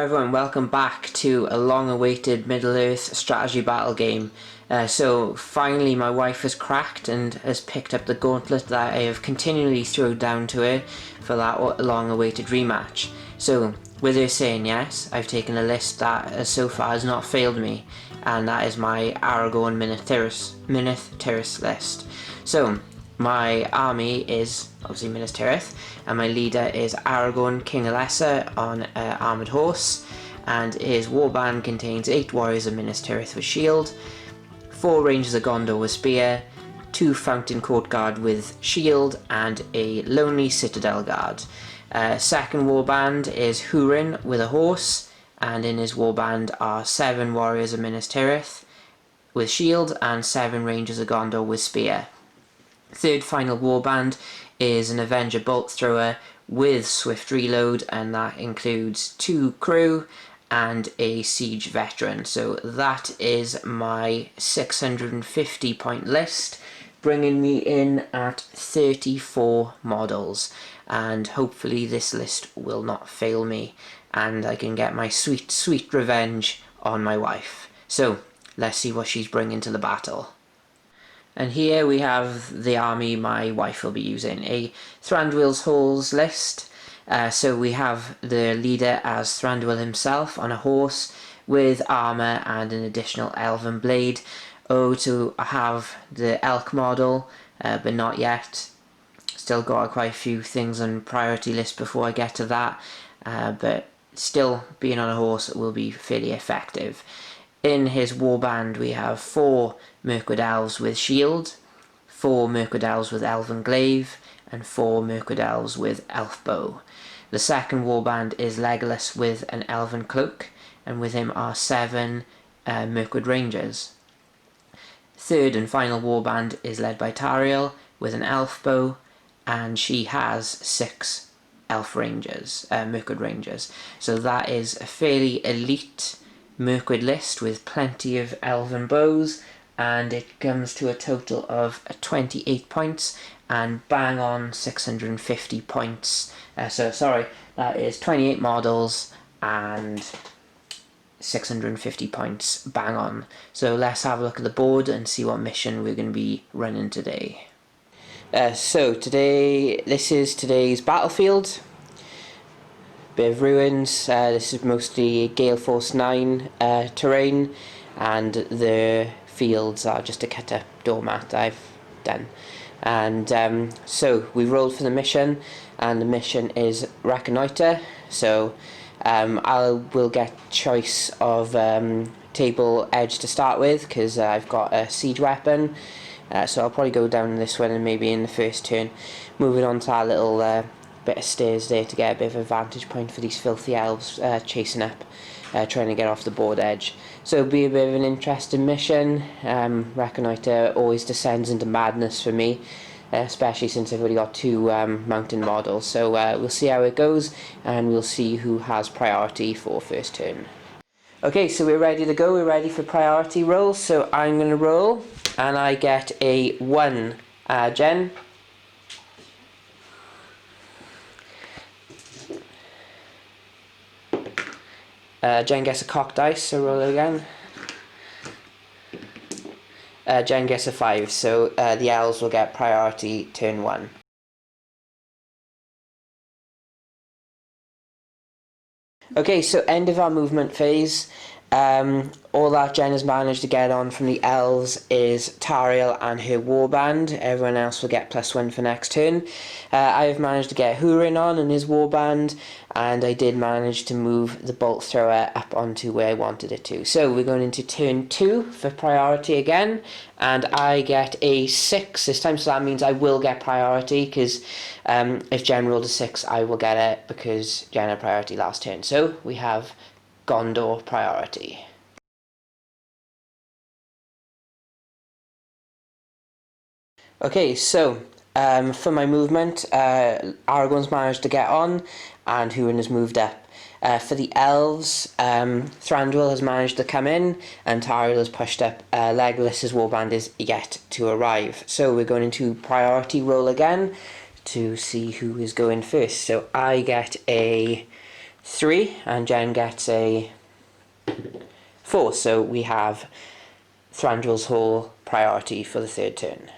everyone, welcome back to a long-awaited Middle-earth strategy battle game. So finally my wife has cracked and has picked up the gauntlet that I have continually thrown down to her for that long-awaited rematch. So with her saying yes, I've taken a list that so far has not failed me, and that is my Aragorn Minas Tirith list. So my army is obviously Minas Tirith, and my leader is Aragorn, King Alessa on armoured horse, and his warband contains 8 warriors of Minas Tirith with shield, 4 rangers of Gondor with spear, 2 Fountain Court Guard with shield, and a lonely Citadel Guard. Second warband is Hurin with a horse, and in his warband are 7 warriors of Minas Tirith with shield and 7 rangers of Gondor with spear. Third final warband is an Avenger Bolt Thrower with Swift Reload, and that includes 2 crew and a Siege Veteran. So that is my 650 point list, bringing me in at 34 models, and hopefully this list will not fail me and I can get my sweet revenge on my wife. So let's see what she's bringing to the battle. And here we have the army my wife will be using, a Thranduil's Halls list. So we have the leader as Thranduil himself on a horse with armour and an additional elven blade. Oh, to have the elk model, but not yet. Still got quite a few things on priority list before I get to that, but still being on a horse will be fairly effective. In his warband we have 4 Mirkwood Elves with shield, 4 Mirkwood Elves with elven glaive, and 4 Mirkwood Elves with elf bow. The second warband is Legolas with an elven cloak, and with him are 7 Mirkwood Rangers. Third and final warband is led by Tauriel with an elf bow, and she has 6 elf rangers, Mirkwood Rangers. So that is a fairly elite Mirkwood list with plenty of elven bows, and it comes to a total of 28 points and bang on 650 points. That is 28 models and 650 points bang on. So let's have a look at the board and see what mission we're going to be running today. This is today's battlefield. Bit of ruins. This is mostly Gale Force 9 terrain, and the fields are just a cut up doormat I've done. And so we rolled for the mission, and the mission is Reconnoitre. So I will get choice of table edge to start with because I've got a siege weapon. So I'll probably go down this one and maybe in the first turn moving on to our little bit of stairs there to get a bit of a vantage point for these filthy elves chasing up, trying to get off the board edge. So it'll be a bit of an interesting mission. Reconnoitre always descends into madness for me, especially since I've already got 2 mountain models. So we'll see how it goes, and we'll see who has priority for first turn. Okay, so we're ready to go. We're ready for priority roll. So I'm going to roll, and I get a 1 Jen. Jen gets a cocked dice, so roll it again. Jen gets a 5, so the elves will get priority turn 1. Okay, so end of our movement phase. All that Jen has managed to get on from the elves is Tauriel and her warband. Everyone else will get +1 for next turn. I have managed to get Hurin on and his warband, and I did manage to move the Bolt Thrower up onto where I wanted it to. So we're going into turn 2 for priority again, and I get a 6 this time, so that means I will get priority, because if Jen rolled a 6 I will get it because Jen had priority last turn. So we have Gondor priority. Okay, so for my movement, Aragorn's managed to get on, and Hurin has moved up. For the elves, Thranduil has managed to come in, and Tauriel has pushed up. Legolas's warband is yet to arrive. So we're going into priority roll again to see who is going first. So I get a 3, and Jen gets a 4, so we have Thranduil's Hall priority for the third turn.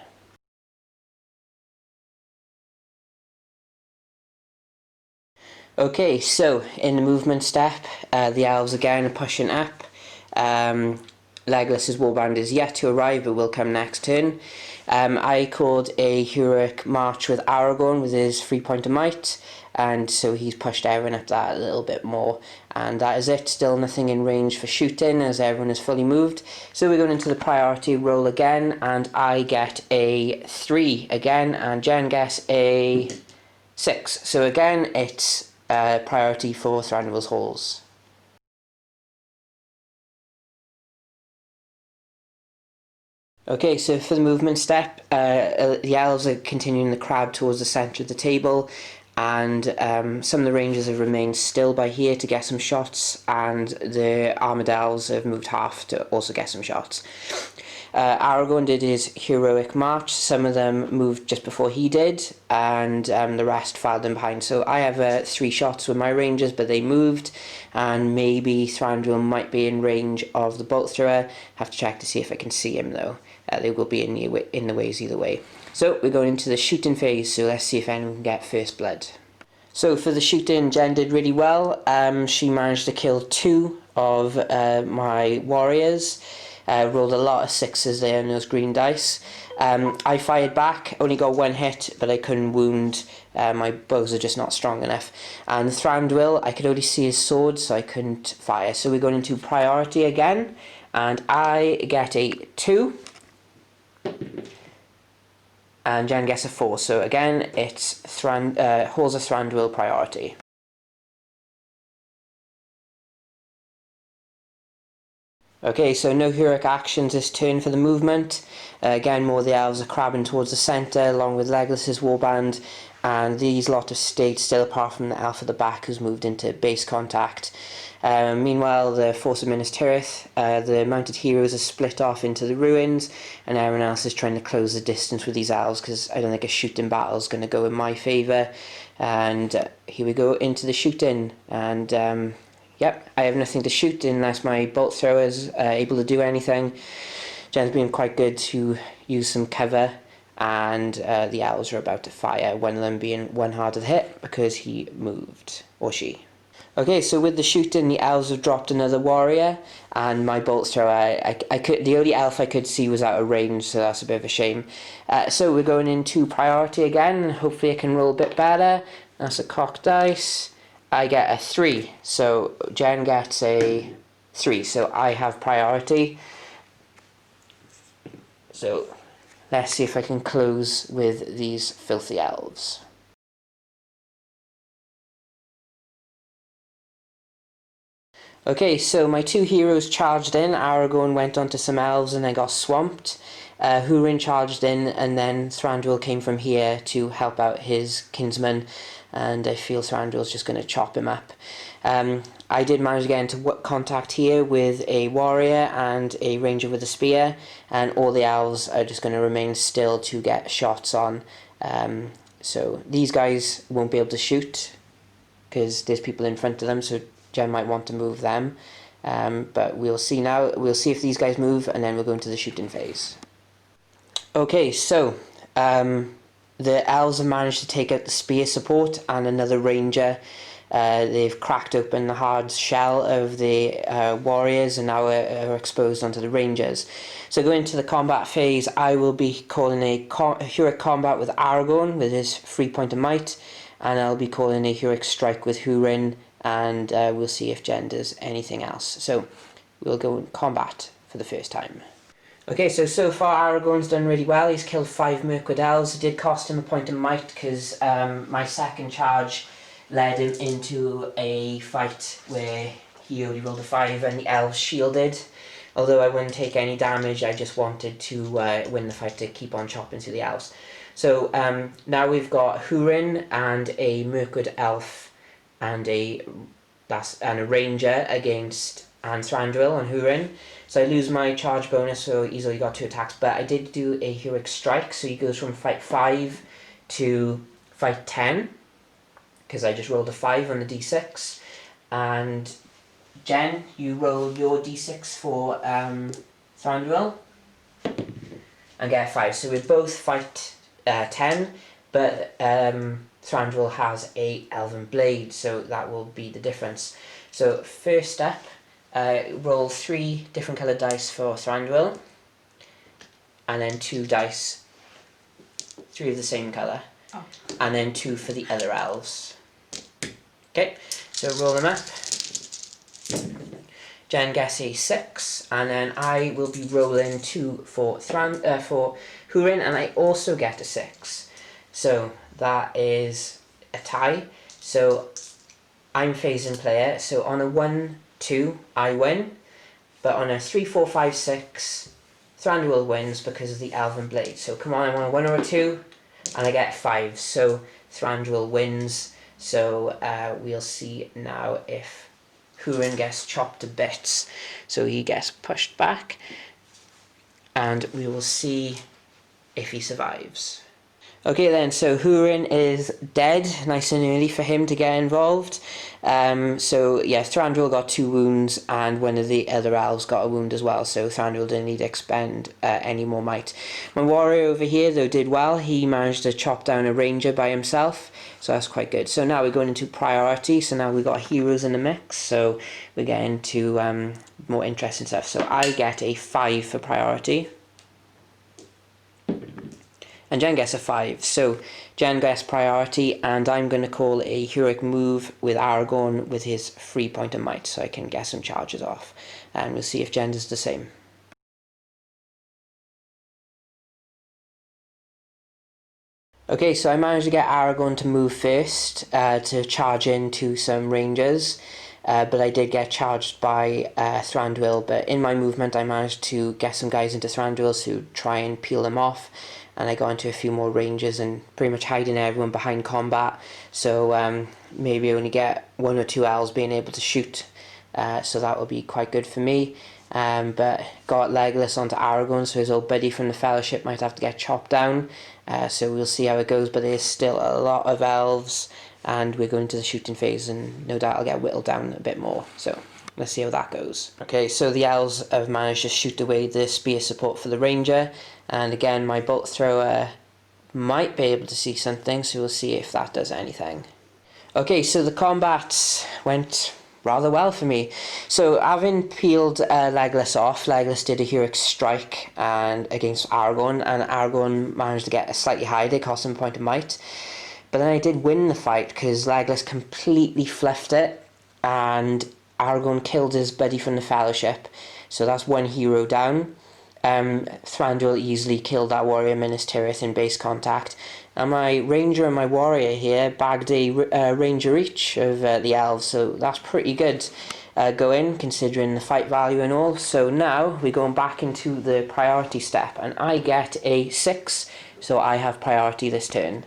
Okay, so in the movement step, the elves again are pushing up. Legolas's warband is yet to arrive, but will come next turn. I called a heroic march with Aragorn with his 3-point of might, and so he's pushed everyone up that a little bit more. And that is it. Still nothing in range for shooting, as everyone is fully moved. So we're going into the priority roll again, and I get a 3 again, and Jen gets a 6. So again, it's priority for Thranduil's Halls. Okay, so for the movement step, the elves are continuing the crab towards the centre of the table, and some of the rangers have remained still by here to get some shots, and the armoured elves have moved half to also get some shots. Aragorn did his heroic march. Some of them moved just before he did, and the rest filed in behind. So I have 3 shots with my rangers, but they moved, and maybe Thranduil might be in range of the bolt thrower. Have to check to see if I can see him though. They will be in the ways either way. So we're going into the shooting phase, so let's see if anyone can get first blood. So for the shooting, Jen did really well. She managed to kill 2 of my warriors. Rolled a lot of 6s there on those green dice. I fired back, only got 1 hit, but I couldn't wound. My bows are just not strong enough. And Thranduil, I could only see his sword, so I couldn't fire. So we're going into priority again, and I get a 2. And Jen gets a 4. So again, it's Halls of Thranduil priority. Okay, so no heroic actions this turn for the movement. Again, more of the elves are crabbing towards the centre, along with Legolas's warband, and these lot have stayed still apart from the elf at the back who's moved into base contact. Meanwhile, the force of Minas Tirith, the mounted heroes are split off into the ruins, and everyone else is trying to close the distance with these elves, because I don't think a shooting battle is going to go in my favour. And here we go into the shooting, and yep, I have nothing to shoot unless my bolt thrower is able to do anything. Jen's been quite good to use some cover, and the elves are about to fire, one of them being one harder to hit because he moved, or she. Okay, so with the shooting, the elves have dropped another warrior, and my bolt thrower, the only elf I could see was out of range, so that's a bit of a shame. So we're going into priority again, and hopefully I can roll a bit better. That's a cocked dice. I get a 3, so Jen gets a 3, so I have priority. So let's see if I can close with these filthy elves. Okay, so my 2 heroes charged in. Aragorn went onto some elves and then got swamped. Húrin charged in, and then Thranduil came from here to help out his kinsman, and I feel Thranduil's just going to chop him up. I did manage to get into contact here with a warrior and a ranger with a spear, and all the elves are just going to remain still to get shots on. So these guys won't be able to shoot because there's people in front of them, so Jen might want to move them. But we'll see now. We'll see if these guys move, and then we'll go into the shooting phase. Okay, so the elves have managed to take out the spear support and another ranger. They've cracked open the hard shell of the warriors and now are exposed onto the rangers. So going into the combat phase, I will be calling a heroic combat with Aragorn with his 3-point of might, and I'll be calling a heroic strike with Húrin, and we'll see if Jen does anything else. So we'll go in combat for the first time. Okay, so far Aragorn's done really well. He's killed 5 Mirkwood elves. It did cost him a point of might because my second charge led him into a fight where he only rolled a 5 and the elves shielded. Although I wouldn't take any damage, I just wanted to win the fight to keep on chopping through the elves. So now we've got Húrin and a Mirkwood elf and a ranger against Thranduil and Húrin. So I lose my charge bonus, so he's only got 2 attacks, but I did do a heroic strike, so he goes from fight 5 to fight 10, because I just rolled a 5 on the d6, And Jen, you roll your d6 for Thranduil and get a 5. So we both fight 10, but Thranduil has a elven blade, so that will be the difference. So first up, roll 3 different coloured dice for Thranduil, and then 2 dice, 3 of the same colour, and then 2 for the other elves. Okay, so roll them up. Jen gets a 6, and then I will be rolling 2 for Hurin, and I also get a 6. So that is a tie. So I'm phasing player. So on a 1, 2, I win, but on a 3, 4, 5, 6, Thranduil wins because of the Elven Blade. So come on, I want a 1 or a 2, and I get 5. So Thranduil wins. So we'll see now if Hurin gets chopped to bits, so he gets pushed back, and we will see if he survives. Okay then, so Hurin is dead, nice and early for him to get involved. So yeah, Thranduil got 2 wounds, and one of the other elves got a wound as well, so Thranduil didn't need to expend any more might. My warrior over here though did well. He managed to chop down a ranger by himself, so that's quite good. So now we're going into priority, so now we've got heroes in the mix, so we're getting to more interesting stuff. So I get a 5 for priority, and Jen gets a 5. So Jen gets priority, and I'm going to call a heroic move with Aragorn with his 3 point of might, so I can get some charges off. And we'll see if Jen does the same. Okay, so I managed to get Aragorn to move first, to charge into some rangers. But I did get charged by Thranduil, but in my movement I managed to get some guys into Thranduil to try and peel them off, and I got into a few more rangers and pretty much hiding everyone behind combat, so maybe only get 1 or 2 elves being able to shoot, so that will be quite good for me. But got Legolas onto Aragorn, so his old buddy from the Fellowship might have to get chopped down, so we'll see how it goes, but there's still a lot of elves, and we're going to the shooting phase, and no doubt I'll get whittled down a bit more, so let's see how that goes. Okay, so the elves have managed to shoot away the spear support for the ranger, and again my bolt thrower might be able to see something, so we'll see if that does anything. Okay, so the combat went rather well for me. So having peeled Legolas off, Legolas did a heroic strike and against Aragorn, and Aragorn managed to get a slightly higher, it cost him a point of might. But then I did win the fight because Legolas completely fluffed it, and Aragorn killed his buddy from the Fellowship, so that's 1 hero down. Thranduil easily killed that warrior Minas Tirith in base contact, and my ranger and my warrior here bagged a ranger each of the elves, so that's pretty good going considering the fight value and all. So now we're going back into the priority step, and I get a 6, so I have priority this turn.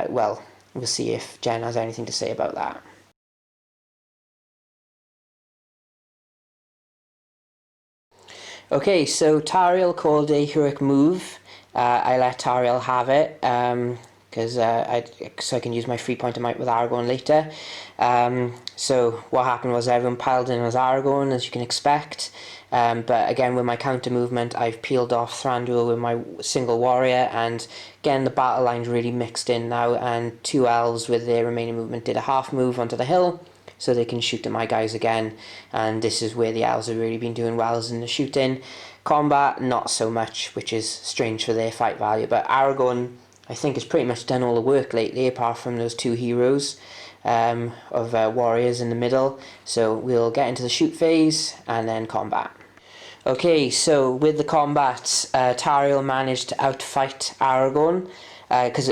Well, we'll see if Jen has anything to say about that. Okay, so Tariel called a heroic move. I let Tariel have it because so I can use my 3 point of might with Aragorn later. So what happened was everyone piled in as Aragorn, as you can expect. But again, with my counter movement, I've peeled off Thranduil with my single warrior, and again the battle line's really mixed in now, and 2 elves with their remaining movement did a half move onto the hill, so they can shoot at my guys again, and this is where the elves have really been doing well, is in the shooting. Combat, not so much, which is strange for their fight value, but Aragorn, I think, has pretty much done all the work lately, apart from those 2 heroes of warriors in the middle. So we'll get into the shoot phase, and then combat. Okay, so with the combat, Tariel managed to outfight Aragorn, because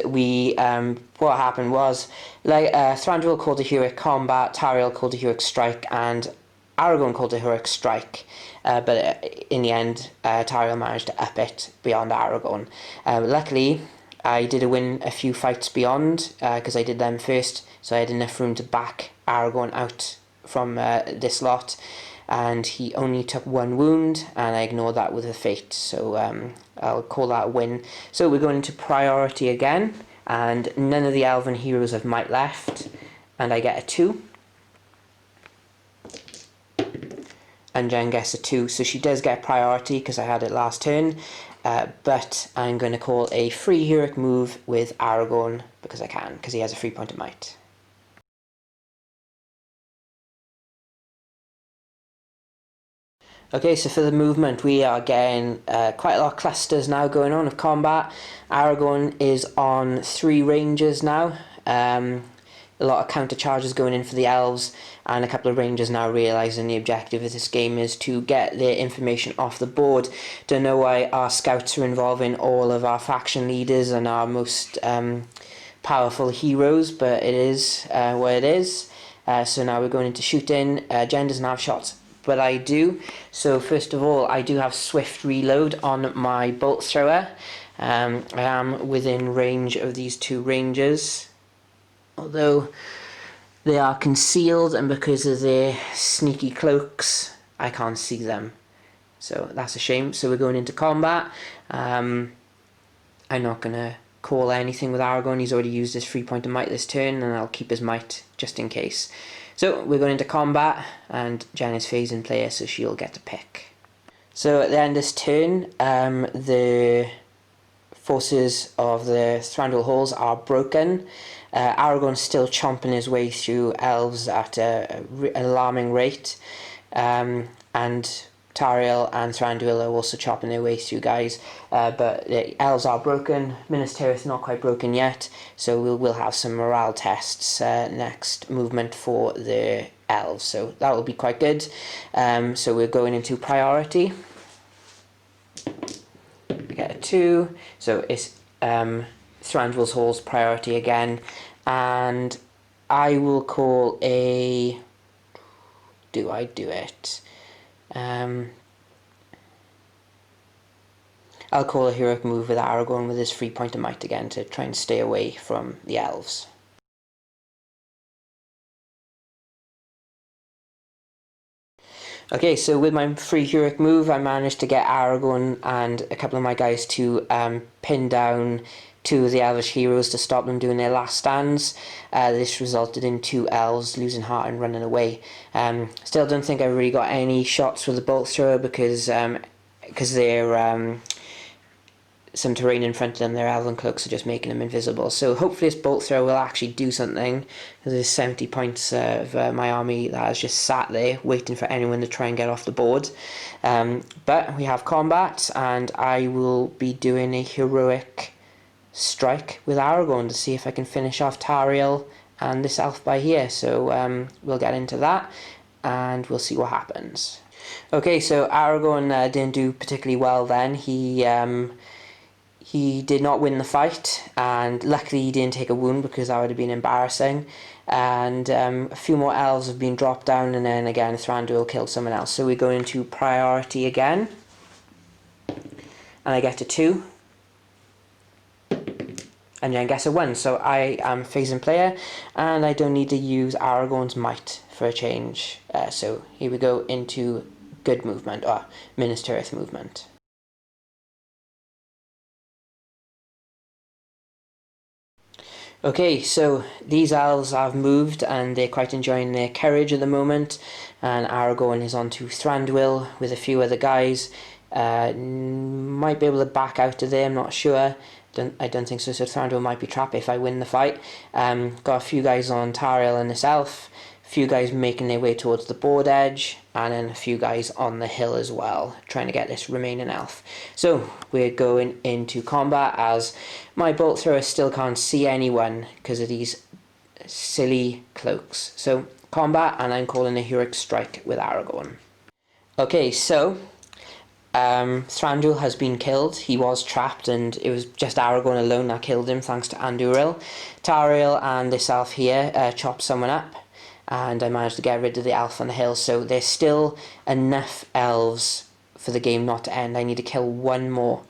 what happened was, Thranduil called a heroic combat, Tariel called a heroic strike, and Aragorn called a heroic strike, but in the end, Tariel managed to up it beyond Aragorn. Luckily, I did win a few fights beyond, because I did them first, so I had enough room to back Aragorn out from this lot, and he only took 1 wound, and I ignored that with a fate, so I'll call that a win. So we're going into priority again, and none of the elven heroes have might left, and I get a 2. and Jen gets a 2, so she does get priority because I had it last turn, but I'm going to call a free heroic move with Aragorn because I can, because he has a 3 point of might. Okay, so for the movement, we are getting quite a lot of clusters now going on of combat. Aragorn is on 3 ranges now. A lot of counter charges going in for the elves, and a couple of rangers now realising the objective of this game is to get their information off the board. Don't know why our scouts are involving all of our faction leaders and our most powerful heroes, but it is what it is. So now we're going into shooting. Jen doesn't have shots, but I do. So first of all, I do have swift reload on my bolt thrower. I am within range of these 2 rangers, although they are concealed, and because of their sneaky cloaks I can't see them, so that's a shame. So we're going into combat. I'm not going to call anything with Aragorn. He's already used his 3 point of might this turn, and I'll keep his might just in case. So we're going into combat, and Jen is phasing player, so she'll get to pick. So at the end of this turn, the forces of the Thranduil Halls are broken. Aragorn's still chomping his way through elves at an alarming rate, and Tariel and Thranduil are also chopping their way through guys, but the elves are broken. Minas Tirith not quite broken yet, so we'll have some morale tests next movement for the elves, so that will be quite good. So we're going into priority. We get a 2, so it's Thranduil's Hall's priority again, and I will call a... do I do it? I'll call a heroic move with Aragorn with his 3 point of might again to try and stay away from the elves. Okay, so with my free heroic move, I managed to get Aragorn and a couple of my guys to pin down 2 of the elvish heroes to stop them doing their last stands. This resulted in 2 elves losing heart and running away. Still don't think I really got any shots with the bolt thrower because they're some terrain in front of them, their elven cloaks are just making them invisible. So hopefully this bolt thrower will actually do something. There's 70 points of my army that has just sat there waiting for anyone to try and get off the board. But we have combat, and I will be doing a heroic strike with Aragorn to see if I can finish off Tariel and this elf by here. So we'll get into that and we'll see what happens. Okay, so Aragorn didn't do particularly well then. He did not win the fight, and luckily he didn't take a wound because that would have been embarrassing. And a few more elves have been dropped down, and then again Thranduil killed someone else. So we're going to priority again, and I get a 2, and then gets a 1. So I am phasing player, and I don't need to use Aragorn's might for a change. So here we go into good movement, or Minas Tirith movement. Okay, so these elves have moved and they're quite enjoying their courage at the moment, and Aragorn is on to Thranduil with a few other guys. Might be able to back out of there, I'm not sure. I don't think so, so Thranduil might be trapped if I win the fight. Got a few guys on Tariel and this elf, a few guys making their way towards the board edge, and then a few guys on the hill as well, trying to get this remaining elf. So we're going into combat as my bolt thrower still can't see anyone because of these silly cloaks. So combat, and I'm calling a heroic strike with Aragorn. Okay, so Thranduil has been killed. He was trapped, and it was just Aragorn alone that killed him, thanks to Andúril. Tariel and this elf here chopped someone up, and I managed to get rid of the elf on the hill. So there's still enough elves for the game not to end. I need to kill 1 more.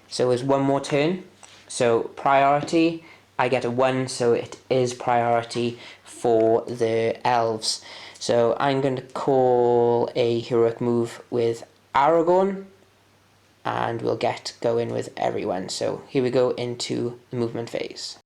So there's 1 more turn. So priority, I get a 1, so it is priority for the elves. So I'm going to call a heroic move with Aragorn, and we'll get going with everyone. So here we go into the movement phase.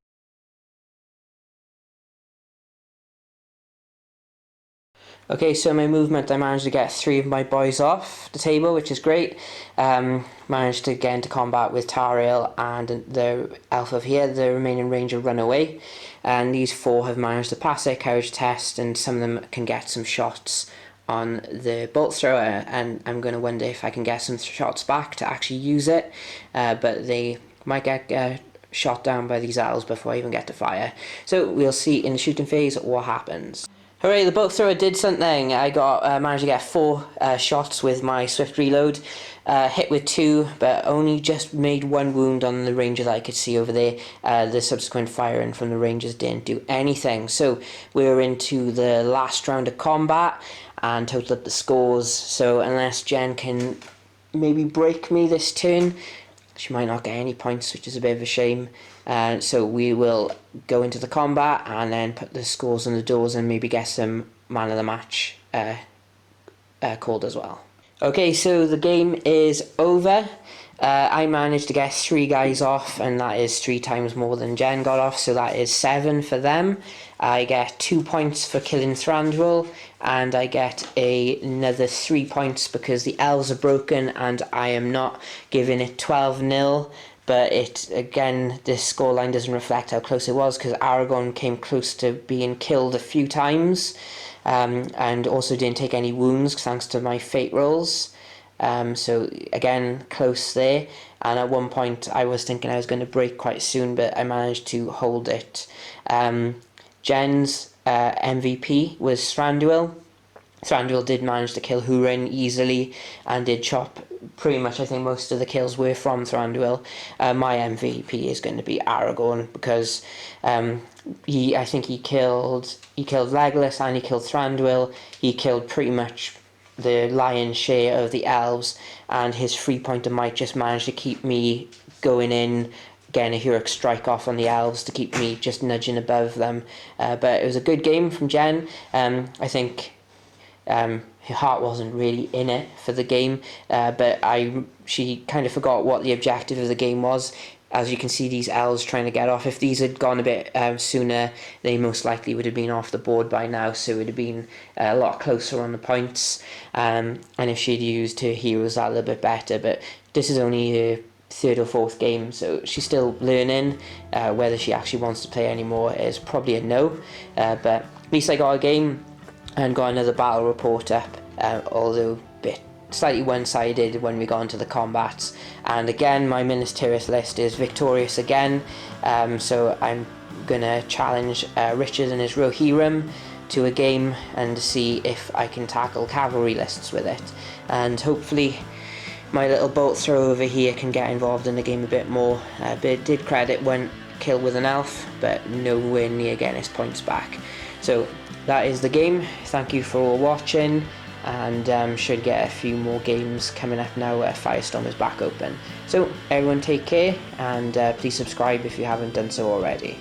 Okay, so my movement, I managed to get 3 of my boys off the table, which is great. Managed to get into combat with Tariel and the elf of here. The remaining ranger run away, and these 4 have managed to pass their courage test, and some of them can get some shots on the bolt thrower, and I'm going to wonder if I can get some shots back to actually use it, but they might get shot down by these elves before I even get to fire. So we'll see in the shooting phase what happens. Hooray, the bolt thrower did something. I managed to get 4 shots with my swift reload. Hit with 2, but only just made 1 wound on the ranger that I could see over there. The subsequent firing from the rangers didn't do anything. So we're into the last round of combat and total up the scores. So unless Jen can maybe break me this turn, she might not get any points, which is a bit of a shame. So we will go into the combat and then put the scores on the doors and maybe get some man of the match called as well. Okay, so the game is over. I managed to get 3 guys off, and that is 3 times more than Jen got off, so that is 7 for them. I get 2 points for killing Thranduil, and I get another 3 points because the elves are broken and I am not giving it 12-0. But this scoreline doesn't reflect how close it was, because Aragorn came close to being killed a few times, and also didn't take any wounds thanks to my fate rolls. So again, close there. And at one point I was thinking I was going to break quite soon, but I managed to hold it. Jen's MVP was Thranduil. Thranduil did manage to kill Hurin easily and did chop pretty much, I think most of the kills were from Thranduil. My MVP is going to be Aragorn, because I think he killed Legolas and he killed Thranduil. He killed pretty much the lion's share of the elves, and his 3-pointer might just manage to keep me going in, getting a heroic strike off on the elves to keep me just nudging above them. But it was a good game from Jen. I think her heart wasn't really in it for the game, but she kind of forgot what the objective of the game was. As you can see, these elves trying to get off. If these had gone a bit sooner, they most likely would have been off the board by now, so it would have been a lot closer on the points. And if she'd used her heroes that a little bit better, but this is only her 3rd or 4th game, so she's still learning. Whether she actually wants to play anymore is probably a no, but at least I got a game and got another battle report up, although slightly one-sided when we got into the combats. And again, my Minas Tirith list is victorious again, so I'm gonna challenge Richard and his Rohirrim to a game and see if I can tackle cavalry lists with it, and hopefully my little bolt throw over here can get involved in the game a bit more. But it did credit 1 kill with an elf, but nowhere near getting his points back. So that is the game. Thank you for all watching, and should get a few more games coming up now where Firestorm is back open. So everyone take care, and please subscribe if you haven't done so already.